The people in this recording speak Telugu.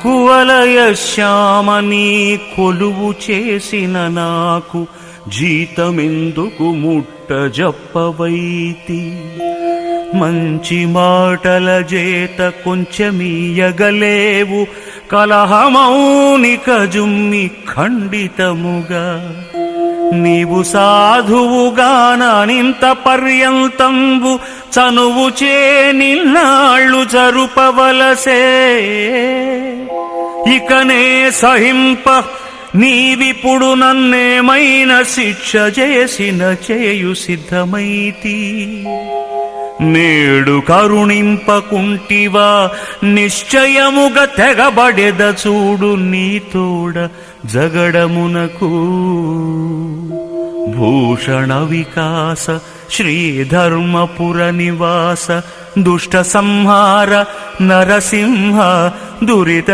కువలయ శ్యామని కొలువు చేసిన నాకు జీతమెందుకు ముట్ట జప్పవైతి మంచి మాటల చేత కొంచెమీయగలేవు కలహమౌనిక జుమ్మి ఖండితముగా నీవు సాధువుగానింత పర్యంతంబు చనువు చే నిన్నాళ్ళు జరుపవలసే ఇకనే సహింప నీవిప్పుడు నన్నేమైన శిక్ష చేసిన చేయు సిద్ధమైతి నేడు కరుణింపకుంటివా నిశ్చయముగ తెగబడెద చూడు నీతోడ జగడమునకు భూషణ వికాస శ్రీధర్మపుర నివాస దుష్ట సంహార నరసింహ దురిత